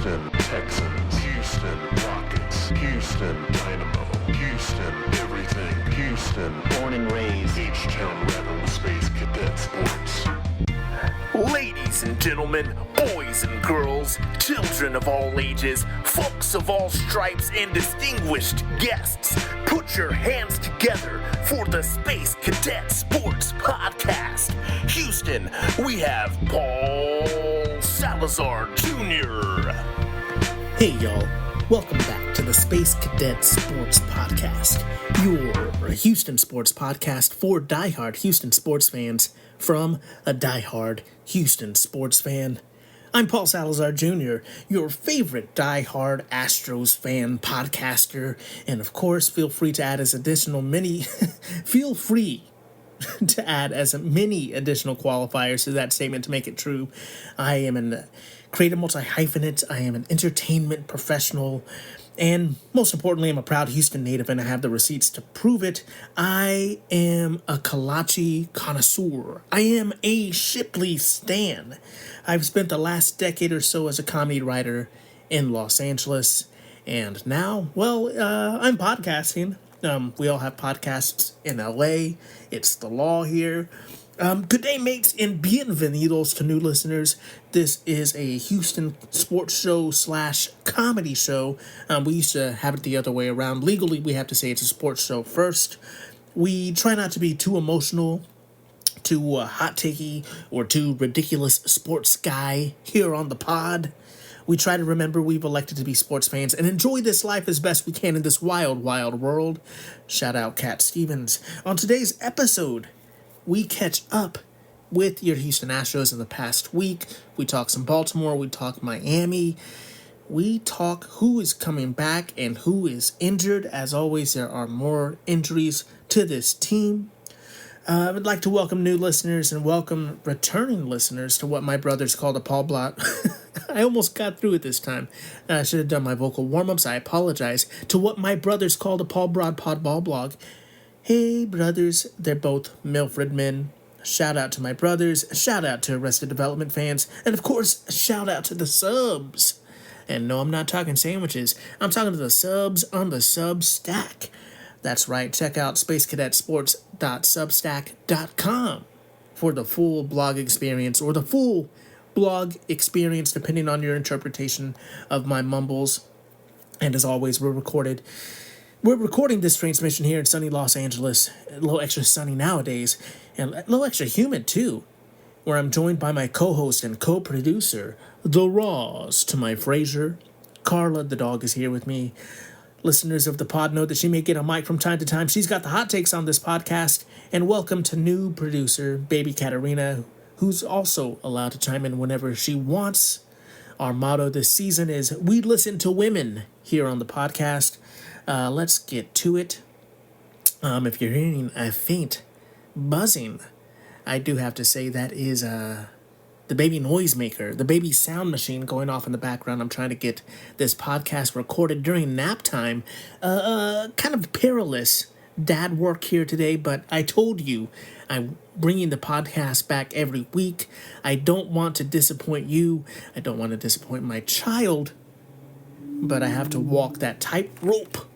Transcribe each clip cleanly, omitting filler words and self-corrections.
Houston Texans, Houston Rockets, Houston Dynamo, Houston everything, Houston born and raised, H-Town Rebel Space Cadet Sports. Ladies and gentlemen, boys and girls, children of all ages, folks of all stripes, and distinguished guests, put your hands together for the Space Cadet Sports Podcast. Houston, we have Paul Salazar Jr. Hey y'all, welcome back to the Space Cadet Sports Podcast, your Houston sports podcast for diehard Houston sports fans from a diehard Houston sports fan. I'm Paul Salazar Jr., your favorite diehard Astros fan podcaster, and of course, feel free to add as many additional qualifiers to that statement to make it true. I am an creative multi-hyphenate, I am an entertainment professional, and most importantly, I'm a proud Houston native and I have the receipts to prove it. I am a kolache connoisseur. I am a Shipley stan. I've spent the last decade or so as a comedy writer in Los Angeles, and now, I'm podcasting. We all have podcasts in LA. It's the law here. Good day, mates, and bienvenidos to new listeners. This is a Houston sports show / comedy show. We used to have it the other way around. Legally, we have to say it's a sports show first. We try not to be too emotional, too hot-takey, or too ridiculous sports guy here on the pod. We try to remember we've elected to be sports fans and enjoy this life as best we can in this wild, wild world. Shout out Cat Stevens. On today's episode, we catch up with your Houston Astros in the past week. We talk some Baltimore, we talk Miami, we talk who is coming back and who is injured. As always, there are more injuries to this team. I would like to welcome new listeners and welcome returning listeners to what my brothers call the Paul Blot. I almost got through it this time. I should have done my vocal warm-ups. I apologize. To what my brothers call the Paul Broad Pod Ball Blog. Hey, brothers. They're both Milford men. Shout out to my brothers. Shout out to Arrested Development fans. And, of course, shout out to the subs. And no, I'm not talking sandwiches. I'm talking to the subs on the Substack. That's right. Check out spacecadetsports.substack.com for the full blog experience, or the full blog experience, depending on your interpretation of my mumbles. And as always, we're recording this transmission here in sunny Los Angeles, a little extra sunny nowadays, and a little extra humid too, where I'm joined by my co-host and co-producer, the Ross to my Frasier. Carla, the dog, is here with me. Listeners of the pod know that she may get a mic from time to time. She's got the hot takes on this podcast. And welcome to new producer, Baby Katarina, who's also allowed to chime in whenever she wants. Our motto this season is, we listen to women here on the podcast. Let's get to it. If you're hearing a faint buzzing, I do have to say that is the baby noisemaker, the baby sound machine going off in the background. I'm trying to get this podcast recorded during nap time. Kind of perilous dad work here today, but I told you I'm bringing the podcast back every week. I don't want to disappoint you. I don't want to disappoint my child, but I have to walk that tightrope.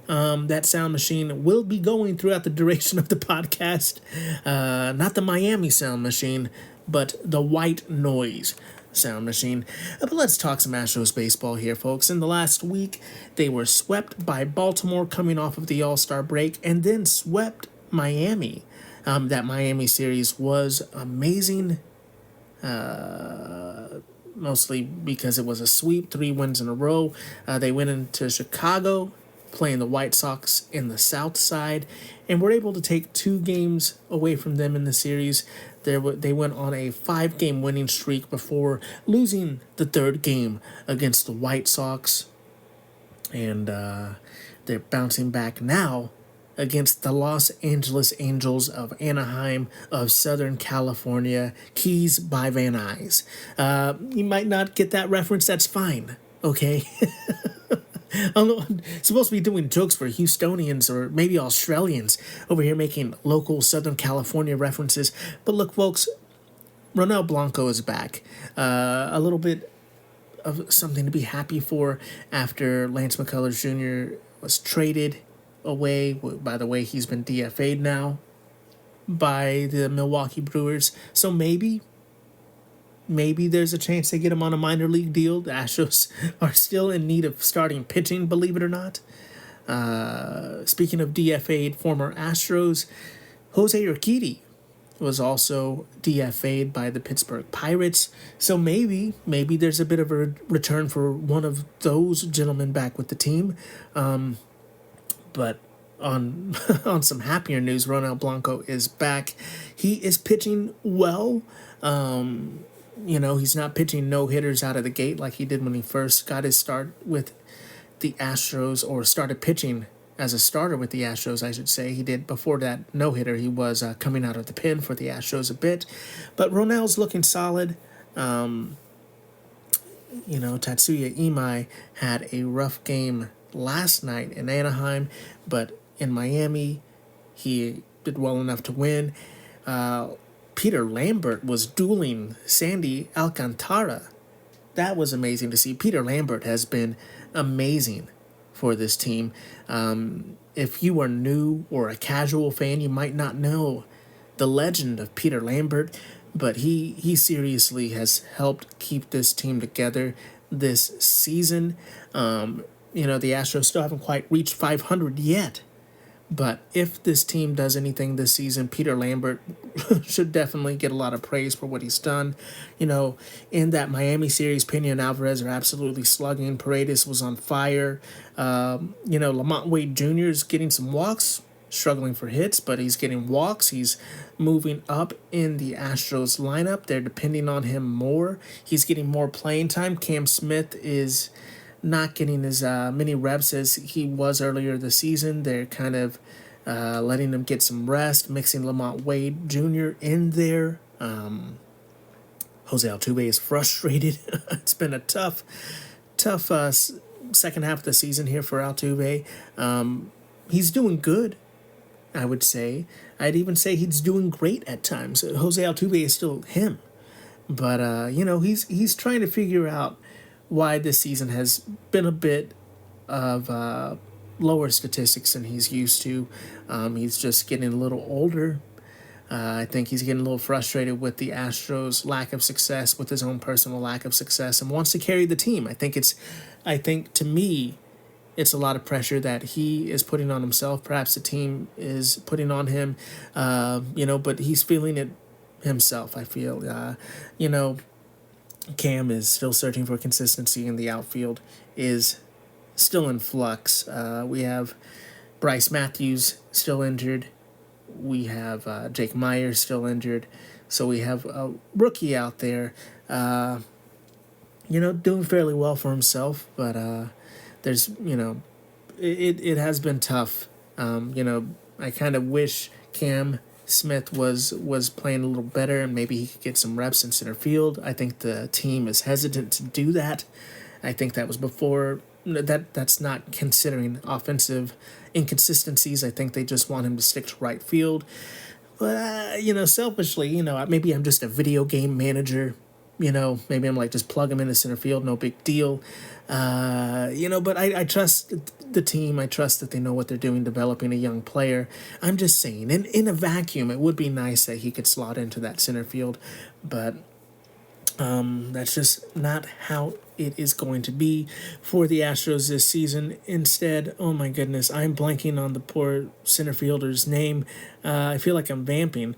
That sound machine will be going throughout the duration of the podcast. Not the Miami sound machine, but the white noise sound machine. But let's talk some Astros baseball here, folks. In the last week, they were swept by Baltimore coming off of the All-Star break, and then swept Miami. That Miami series was amazing, mostly because it was a sweep, 3 wins in a row. They went into Chicago, playing the White Sox in the South Side, and were able to take 2 games away from them in the series. They went on a 5-game winning streak before losing the 3rd game against the White Sox. And they're bouncing back now against the Los Angeles Angels of Anaheim of Southern California, Keys by Van Nuys. You might not get that reference, that's fine, okay? I'm supposed to be doing jokes for Houstonians or maybe Australians over here making local Southern California references. But look, folks, Ronel Blanco is back. A little bit of something to be happy for after Lance McCullers Jr. was traded away. By the way, he's been DFA'd now by the Milwaukee Brewers. So maybe there's a chance they get him on a minor league deal. The Astros are still in need of starting pitching, believe it or not. Speaking of DFA'd former Astros, Jose Urquidy was also DFA'd by the Pittsburgh Pirates. So maybe there's a bit of a return for one of those gentlemen back with the team. But on on some happier news, Ronald Blanco is back. He is pitching well. He's not pitching no-hitters out of the gate like he did when he first got his start with the Astros, or started pitching as a starter with the Astros, I should say. He did before that no-hitter. He was coming out of the pen for the Astros a bit. But Ronald's looking solid. Tatsuya Imai had a rough game last night in Anaheim, but in Miami, he did well enough to win. Peter Lambert was dueling Sandy Alcantara. That was amazing to see. Peter Lambert has been amazing for this team. If you are new or a casual fan, you might not know the legend of Peter Lambert, but he seriously has helped keep this team together this season. The Astros still haven't quite reached 500 yet, but if this team does anything this season, Peter Lambert should definitely get a lot of praise for what he's done. In that Miami series, Pena and Alvarez are absolutely slugging. Paredes was on fire. Lamont Wade Jr. is getting some walks, struggling for hits, but he's getting walks. He's moving up in the Astros lineup. They're depending on him more. He's getting more playing time. Cam Smith is not getting as many reps as he was earlier this season. They're kind of letting him get some rest, mixing Lamont Wade Jr. in there. Jose Altuve is frustrated. It's been a tough second half of the season here for Altuve. He's doing good, I would say. I'd even say he's doing great at times. Jose Altuve is still him. But, he's trying to figure out why this season has been a bit of lower statistics than he's used to. He's just getting a little older. I think he's getting a little frustrated with the Astros' lack of success, with his own personal lack of success, and wants to carry the team. I think to me, it's a lot of pressure that he is putting on himself. Perhaps the team is putting on him, but he's feeling it himself, I feel. Cam is still searching for consistency in the outfield, is still in flux. We have Bryce Matthews still injured. We have Jake Myers still injured. So we have a rookie out there, doing fairly well for himself. But there's, it has been tough. I kind of wish Cam Smith was playing a little better, and maybe he could get some reps in center field. I think the team is hesitant to do that. I think that was before. That's not considering offensive inconsistencies. I think they just want him to stick to right field. But, selfishly, maybe I'm just a video game manager. Maybe I'm like, just plug him into center field, no big deal. But I trust the team. I trust that they know what they're doing, developing a young player. I'm just saying, in a vacuum, it would be nice that he could slot into that center field. But that's just not how it is going to be for the Astros this season. Instead, oh my goodness, I'm blanking on the poor center fielder's name. I feel like I'm vamping.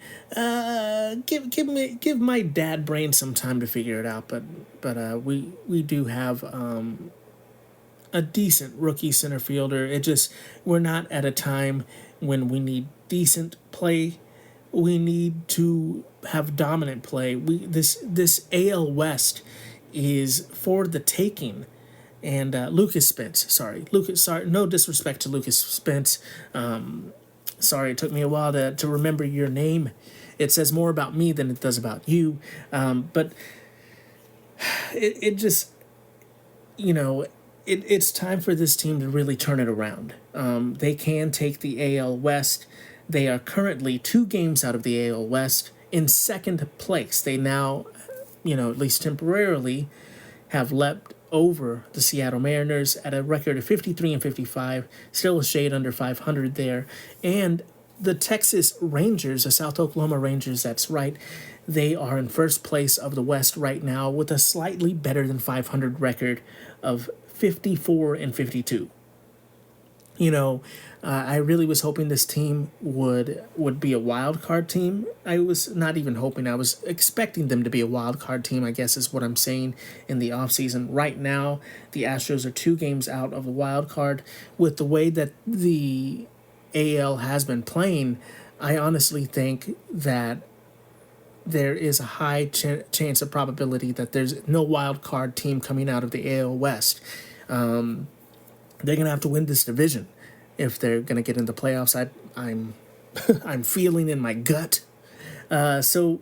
Give my dad brain some time to figure it out. But we do have a decent rookie center fielder. We're not at a time when we need decent play. We need to have dominant play. This AL West is for the taking. And Lucas Spence, no disrespect to Lucas Spence. Sorry, it took me a while to remember your name. It says more about me than it does about you. But it just, it's time for this team to really turn it around. They can take the AL West. They are currently 2 games out of the AL West in second place. They now, at least temporarily, have leapt over the Seattle Mariners at a record of 53-55, still a shade under 500 there. And the Texas Rangers, the South Oklahoma Rangers, that's right, they are in first place of the West right now with a slightly better than 500 record of 54-52. I really was hoping this team would be a wild card team. I was not even hoping. I was expecting them to be a wild card team, I guess is what I'm saying, in the offseason. Right now, the Astros are 2 games out of the wild card. With the way that the AL has been playing, I honestly think that there is a high chance of probability that there's no wild card team coming out of the AL West. They're going to have to win this division if they're going to get into playoffs. I'm I'm feeling in my gut. So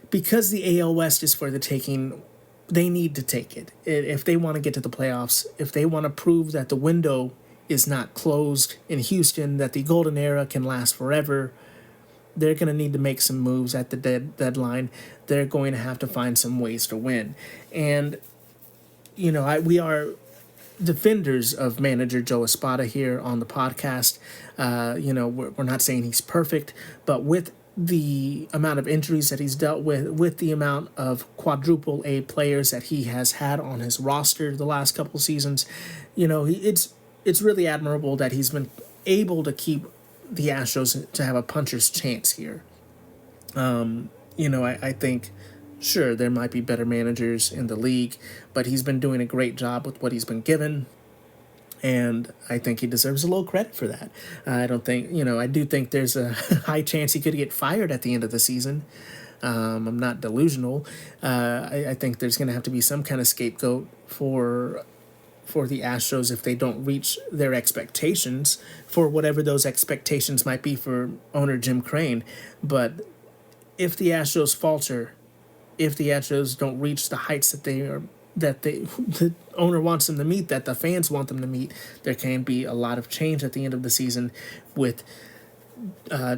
because the AL West is for the taking, they need to take it. If they want to get to the playoffs, if they want to prove that the window is not closed in Houston, that the golden era can last forever, they're going to need to make some moves at the deadline. They're going to have to find some ways to win. And, we are defenders of manager Joe Espada here on the podcast. We're not saying he's perfect, but with the amount of injuries that he's dealt with the amount of quadruple A players that he has had on his roster the last couple seasons, it's really admirable that he's been able to keep the Astros to have a puncher's chance here. I think, sure, there might be better managers in the league, but he's been doing a great job with what he's been given, and I think he deserves a little credit for that. I do think there's a high chance he could get fired at the end of the season. I'm not delusional. I think there's going to have to be some kind of scapegoat for the Astros if they don't reach their expectations, for whatever those expectations might be for owner Jim Crane. But if the Astros falter, if the Astros don't reach the heights that the owner wants them to meet, that the fans want them to meet, there can be a lot of change at the end of the season with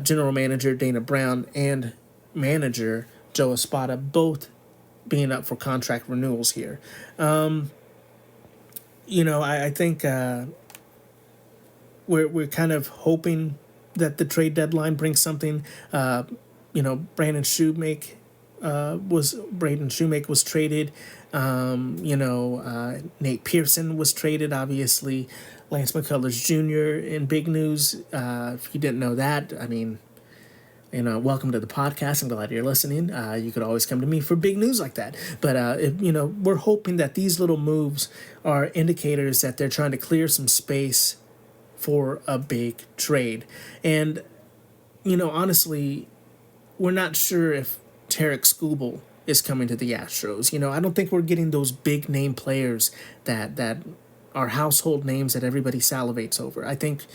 general manager Dana Brown and manager Joe Espada both being up for contract renewals here. I think we're kind of hoping that the trade deadline brings something. Braden Shoemaker was traded. Nate Pearson was traded, obviously. Lance McCullers Jr. in big news. If you didn't know that, welcome to the podcast. I'm glad you're listening. You could always come to me for big news like that. But, we're hoping that these little moves are indicators that they're trying to clear some space for a big trade. And, honestly, we're not sure if Tarek Skubal is coming to the Astros. I don't think we're getting those big name players that are household names that everybody salivates over. I think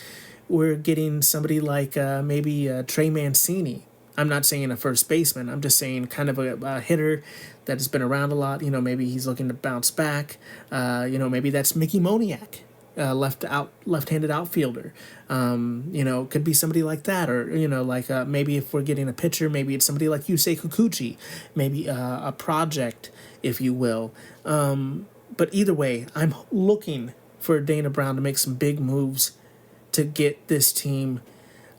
we're getting somebody like maybe Trey Mancini. I'm not saying a first baseman. I'm just saying kind of a hitter that has been around a lot. Maybe he's looking to bounce back. Maybe that's Mickey Moniak, left-handed outfielder. Could be somebody like that, or maybe if we're getting a pitcher, maybe it's somebody like Yusei Kikuchi, maybe a project, if you will. But either way, I'm looking for Dana Brown to make some big moves to get this team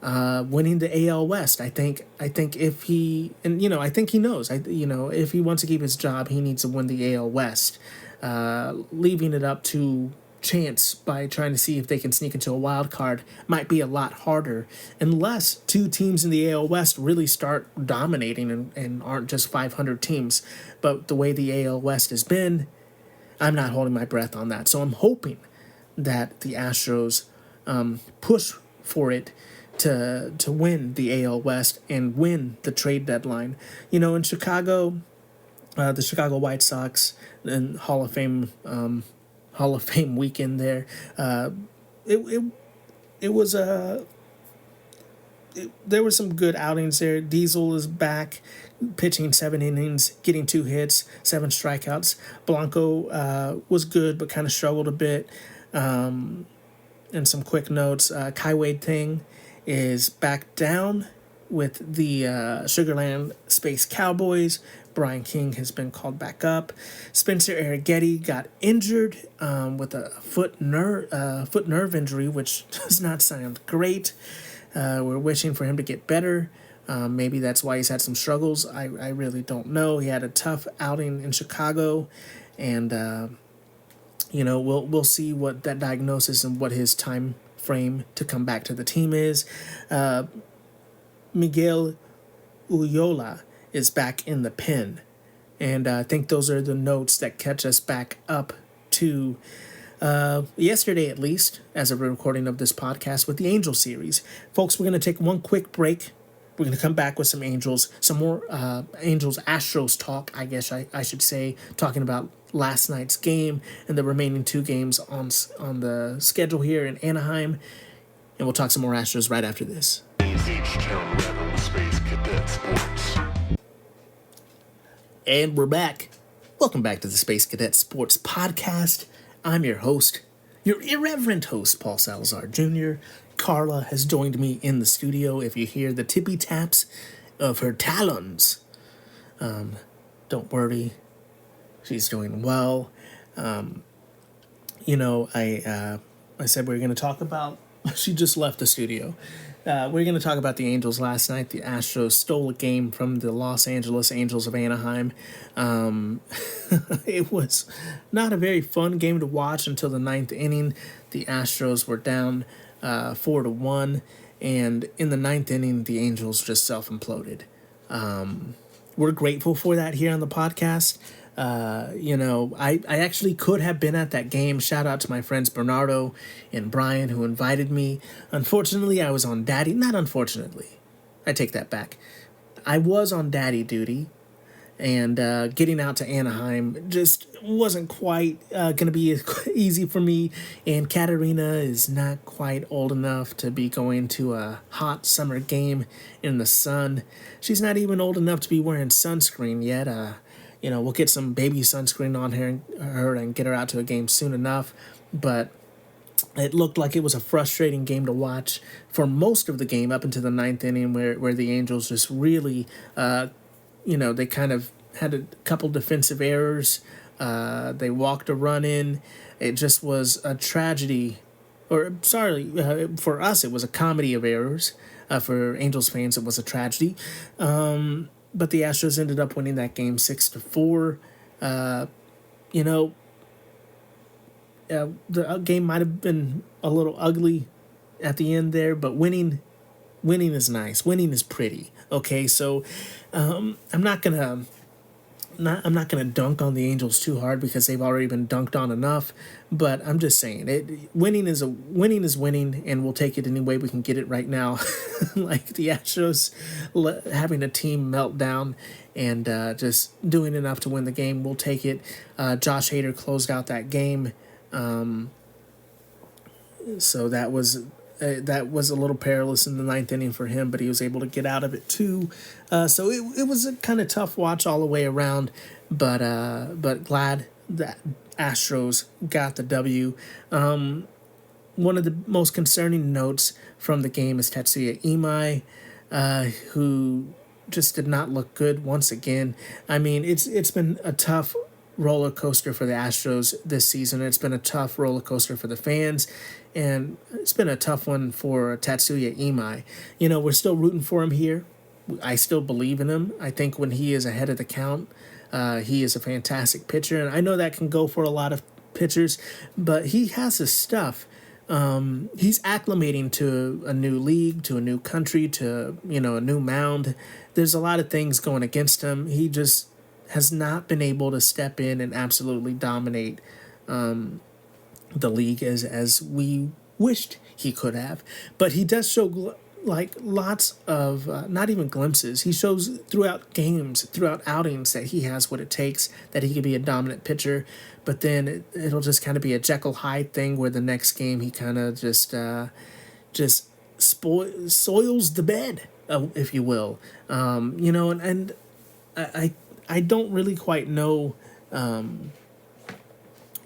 winning the AL West. I think if he, and I think he knows, if he wants to keep his job, he needs to win the AL West. Leaving it up to chance by trying to see if they can sneak into a wild card might be a lot harder unless 2 teams in the AL West really start dominating and aren't just 500 teams. But the way the AL West has been, I'm not holding my breath on that. So I'm hoping that the Astros push for it to win the AL West and win the trade deadline. In Chicago, the Chicago White Sox and Hall of Fame weekend there. There were some good outings there. Diesel is back, pitching 7 innings, getting 2 hits, 7 strikeouts. Blanco was good, but kind of struggled a bit. And some quick notes. Kai Wade Ting is back down with the Sugarland Space Cowboys, Brian King has been called back up. Spencer Arrighetti got injured with a foot nerve injury, which does not sound great. We're wishing for him to get better. Maybe that's why he's had some struggles. I really don't know. He had a tough outing in Chicago, and we'll see what that diagnosis and what his time frame to come back to the team is. Miguel Ullola is back in the pen, and I think those are the notes that catch us back up to yesterday, at least, as of a recording of this podcast, with the Angels series. Folks, we're going to take one quick break. We're going to come back with some more Angels Astros talk, I guess I should say, talking about last night's game and the remaining 2 games on the schedule here in Anaheim. And we'll talk some more Astros right after this. H-Town Rebel Space Cadet Sports. And we're back. Welcome back to the Space Cadet Sports Podcast. I'm your host, your irreverent host, Paul Salazar Jr. Carla has joined me in the studio. If you hear the tippy taps of her talons, don't worry, she's doing well. I said we were going to talk about. She just left the studio. We're going to talk about the Angels last night. The Astros stole a game from the Los Angeles Angels of Anaheim. It was not a very fun game to watch until the 9th inning. The Astros were down 4-1, and in the 9th inning, the Angels just self-imploded. We're grateful for that here on the podcast. I actually could have been at that game. Shout out to my friends Bernardo and Brian who invited me. Unfortunately, I was on daddy. Not unfortunately. I take that back. I was on daddy duty, and getting out to Anaheim just wasn't quite going to be easy for me. And Katerina is not quite old enough to be going to a hot summer game in the sun. She's not even old enough to be wearing sunscreen yet. We'll get some baby sunscreen on her and get her out to a game soon enough. But it looked like it was a frustrating game to watch for most of the game up into the 9th inning where the Angels just really, they kind of had a couple defensive errors. They walked a run in. It just was a tragedy. For us, it was a comedy of errors. For Angels fans, it was a tragedy. But the Astros ended up winning that game 6-4. The game might have been a little ugly at the end there, but winning is nice. Winning is pretty. Okay, so I'm not gonna dunk on the Angels too hard because they've already been dunked on enough. But I'm just saying, winning is winning, and we'll take it any way we can get it right now. Like the Astros having a team meltdown and just doing enough to win the game, we'll take it. Josh Hader closed out that game, so that was a little perilous in the 9th inning for him, but he was able to get out of it too. So it was a kind of tough watch all the way around, but glad that Astros got the W. One of the most concerning notes from the game is Tetsuya Imai, who just did not look good once again. I mean, it's been a tough roller coaster for the Astros this season. It's been a tough roller coaster for the fans, and it's been a tough one for Tetsuya Imai. We're still rooting for him here. I still believe in him. I think when he is ahead of the count, he is a fantastic pitcher, and I know that can go for a lot of pitchers, but he has his stuff. He's acclimating to a new league, to a new country, to a new mound. There's a lot of things going against him. He just has not been able to step in and absolutely dominate the league as we wished he could have. But he does show lots of, not even glimpses. He shows throughout games, throughout outings, that he has what it takes, that he can be a dominant pitcher. But then it'll just kind of be a Jekyll Hyde thing where the next game he kind of just soils the bed, if you will. And I don't really quite know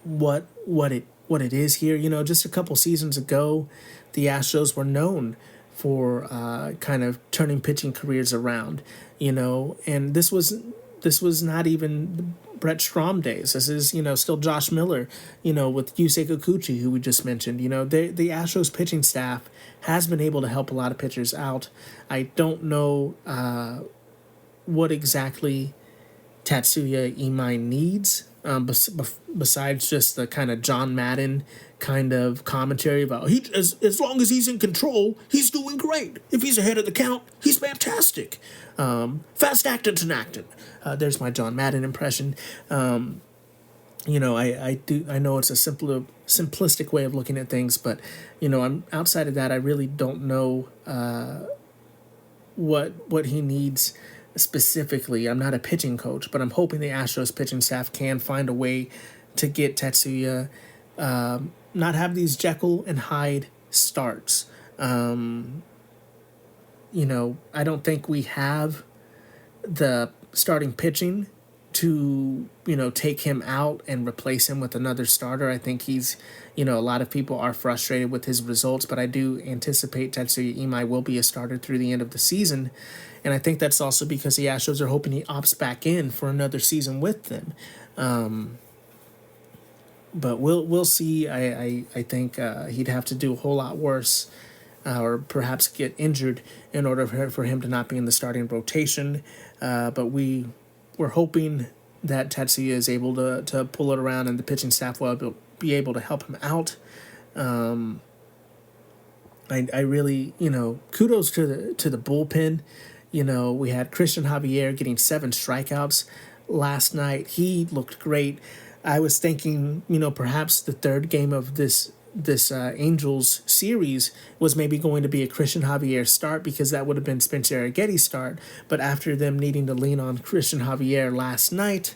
what it is here. Just a couple seasons ago, the Astros were known for kind of turning pitching careers around, and this was this was not even Brett Strom days. This is, still Josh Miller, with Yusei Kikuchi, who we just mentioned. The Astros pitching staff has been able to help a lot of pitchers out. I don't know what exactly Tatsuya Imai needs, besides just the kind of John Madden kind of commentary about as long as he's in control, he's doing great. If he's ahead of the count, he's fantastic. Fast acting and acting. There's my John Madden impression. I know it's a simplistic way of looking at things, but I'm outside of that. I really don't know what he needs specifically. I'm not a pitching coach, but I'm hoping the Astros pitching staff can find a way to get Tatsuya not have these Jekyll and Hyde starts. I don't think we have the starting pitching to, take him out and replace him with another starter. I think he's, a lot of people are frustrated with his results, but I do anticipate Tatsuya Imai will be a starter through the end of the season. And I think that's also because the Astros are hoping he opts back in for another season with them. But we'll see. I think he'd have to do a whole lot worse, or perhaps get injured in order for him to not be in the starting rotation. But we're hoping that Tatsuya is able to pull it around, and the pitching staff will be able to help him out. I really, kudos to the bullpen. We had Christian Javier getting 7 strikeouts last night. He looked great. I was thinking, perhaps the third game of this Angels series was maybe going to be a Christian Javier start, because that would have been Spencer Arrighetti's start. But after them needing to lean on Christian Javier last night,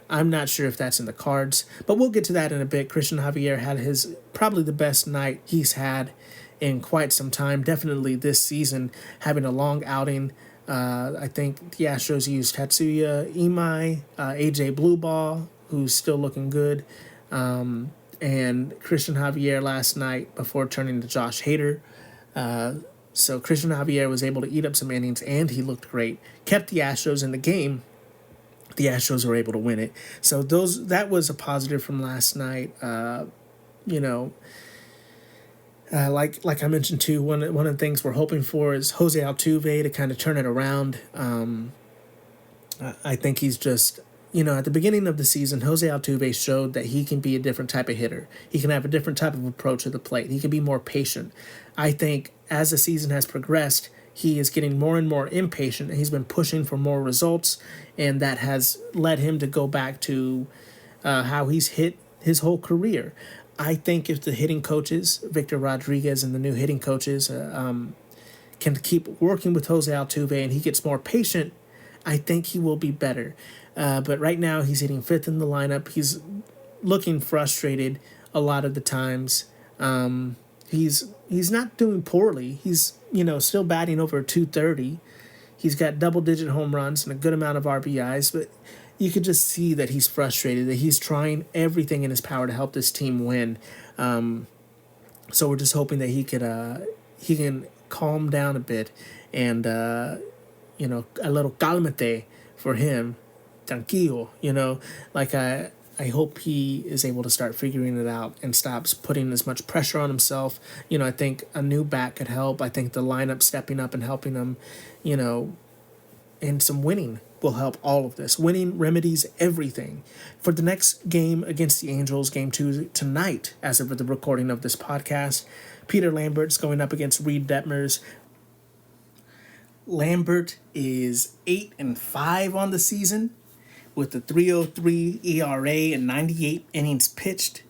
I'm not sure if that's in the cards. But we'll get to that in a bit. Christian Javier had his probably the best night he's had in quite some time. Definitely this season, having a long outing. I think the Astros used Tatsuya Imai, AJ Blueball, who's still looking good, and Christian Javier last night before turning to Josh Hader. So Christian Javier was able to eat up some innings, and he looked great. Kept the Astros in the game. The Astros were able to win it. So that was a positive from last night. Like I mentioned too, one of the things we're hoping for is Jose Altuve to kind of turn it around. I think he's just, at the beginning of the season, Jose Altuve showed that he can be a different type of hitter. He can have a different type of approach to the plate. He can be more patient. I think as the season has progressed, he is getting more and more impatient. He's been pushing for more results, and that has led him to go back to how he's hit his whole career. I think if the hitting coaches, Victor Rodriguez and the new hitting coaches, can keep working with Jose Altuve and he gets more patient, I think he will be better. But right now he's hitting 5th in the lineup. He's looking frustrated a lot of the times. He's not doing poorly. He's still batting over 230. He's got double-digit home runs and a good amount of RBIs, but you could just see that he's frustrated, that he's trying everything in his power to help this team win. So we're just hoping that he can calm down a bit and, a little calmate for him. Tranquilo, I hope he is able to start figuring it out and stops putting as much pressure on himself. I think a new bat could help. I think the lineup stepping up and helping him, and some winning will help all of this. Winning remedies everything. For the next game against the Angels, Game 2 tonight, as of the recording of this podcast, Peter Lambert's going up against Reed Detmers. Lambert is 8-5 on the season, with a 3.03 ERA and 98 innings pitched,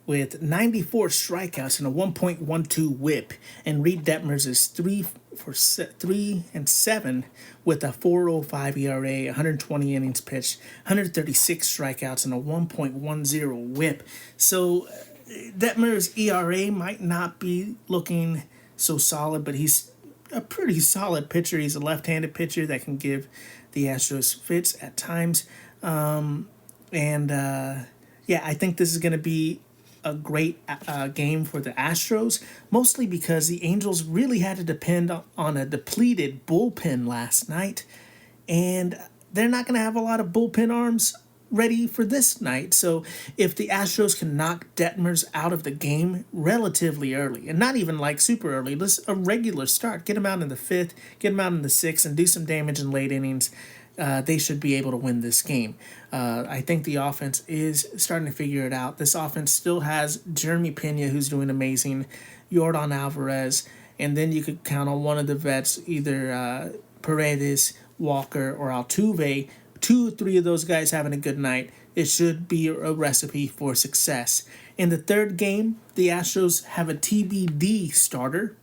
with 94 strikeouts and a 1.12 WHIP. And Reed Detmers is 3-7 with a 4.05 ERA, 120 innings pitched, 136 strikeouts, and a 1.10 WHIP. So Detmers' ERA might not be looking so solid, but he's a pretty solid pitcher. He's a left-handed pitcher that can give the Astros fits at times. I think this is going to be a great game for the Astros, mostly because the Angels really had to depend on a depleted bullpen last night. And they're not going to have a lot of bullpen arms ready for this night. So if the Astros can knock Detmers out of the game relatively early, and not even like super early, just a regular start, get them out in the 5th, get them out in the 6th, and do some damage in late innings, they should be able to win this game. I think the offense is starting to figure it out. This offense still has Jeremy Pena, who's doing amazing, Yordan Alvarez, and then you could count on one of the vets, either Paredes, Walker, or Altuve. 2 or 3 of those guys having a good night. It should be a recipe for success. In the third game, the Astros have a TBD starter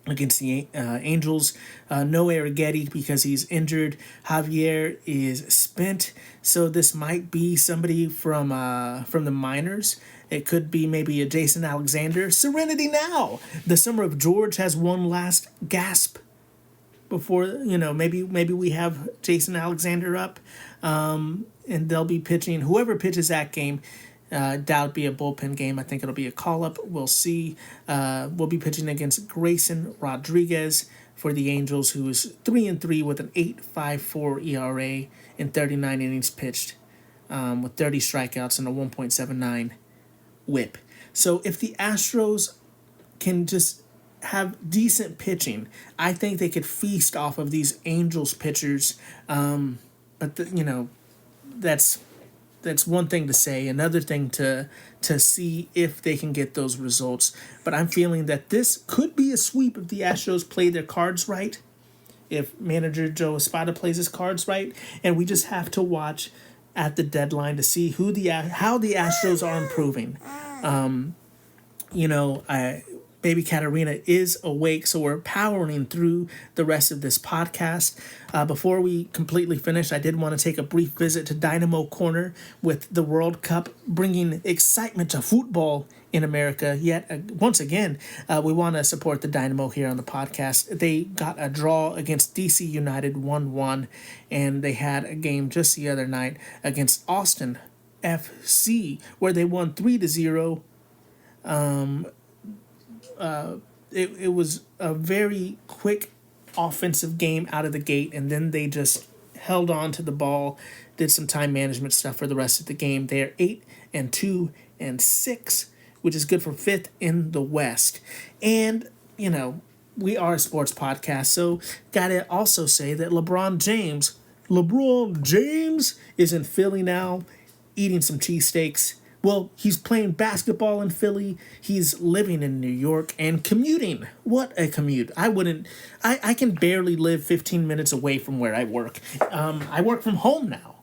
against the Angels. No Arrighetti because he's injured. Javier is spent, so this might be somebody from the minors. It could be maybe a Jason Alexander. Serenity now. The Summer of George has one last gasp before, maybe we have Jason Alexander up, and they'll be pitching. Whoever pitches that game, doubt it'll be a bullpen game. I think it'll be a call-up. We'll see. We'll be pitching against Grayson Rodriguez for the Angels, who is 3-3 with an 8.54 ERA in 39 innings pitched, with 30 strikeouts and a 1.79 WHIP. So if the Astros can just have decent pitching, I think they could feast off of these Angels pitchers. But that's one thing to say. Another thing to see if they can get those results. But I'm feeling that this could be a sweep if the Astros play their cards right. If manager Joe Espada plays his cards right, and we just have to watch at the deadline to see how the Astros are improving. Baby Katarina is awake, so we're powering through the rest of this podcast. Before we completely finish, I did want to take a brief visit to Dynamo Corner with the World Cup, bringing excitement to football in America. Yet, once again, we want to support the Dynamo here on the podcast. They got a draw against DC United 1-1, and they had a game just the other night against Austin FC, where they won 3-0. It was a very quick offensive game out of the gate, and then they just held on to the ball, did some time management stuff for the rest of the game. They're 8-2 and 6, which is good for 5th in the West. And we are a sports podcast, so gotta also say that LeBron James is in Philly now, eating some cheesesteaks. Well, he's playing basketball in Philly. He's living in New York and commuting. What a commute. I can barely live 15 minutes away from where I work. I work from home now.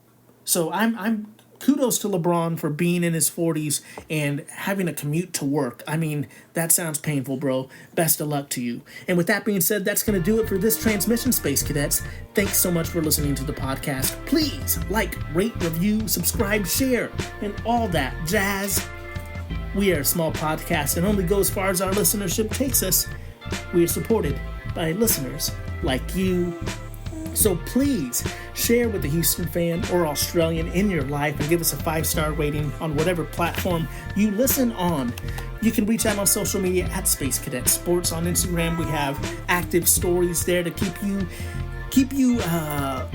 So I'm kudos to LeBron for being in his 40s and having a commute to work. I mean, that sounds painful, bro. Best of luck to you. And with that being said, that's going to do it for this transmission, Space Cadets. Thanks so much for listening to the podcast. Please like, rate, review, subscribe, share, and all that jazz. We are a small podcast and only go as far as our listenership takes us. We are supported by listeners like you. So please share with a Houston fan or Australian in your life and give us a 5-star rating on whatever platform you listen on. You can reach out on social media at Space Cadet Sports on Instagram. We have active stories there to keep you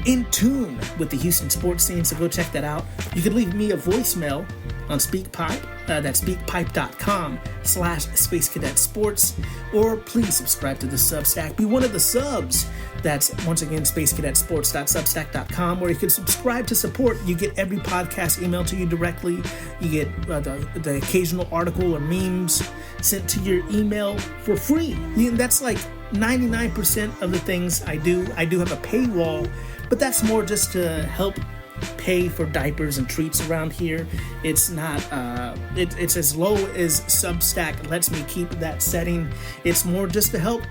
in tune with the Houston sports scene, so go check that out. You can leave me a voicemail on SpeakPipe. That's speakpipe.com/Space Cadet Sports. Or please subscribe to the Substack. Be one of the subs. That's, once again, spacecadetsports.substack.com, where you can subscribe to support. You get every podcast emailed to you directly. You get the occasional article or memes sent to your email for free. That's like 99% of the things I do. I do have a paywall, but that's more just to help pay for diapers and treats around here. It's not it's as low as Substack lets me keep that setting. It's more just to help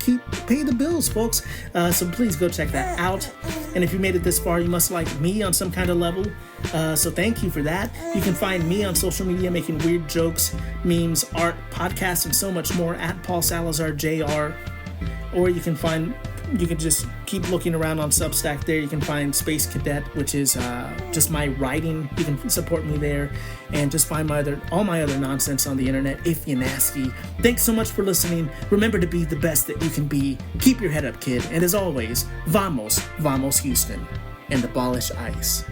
pay the bills, folks. So please go check that out. And if you made it this far, you must like me on some kind of level. So thank you for that. You can find me on social media making weird jokes, memes, art, podcasts, and so much more at Paul Salazar Jr. Or you can just keep looking around on Substack there. You can find Space Cadet, which is just my writing. You can support me there and just find all my other nonsense on the internet if you're nasty. Thanks so much for listening. Remember to be the best that you can be. Keep your head up, kid. And as always, vamos Houston. and abolish ICE.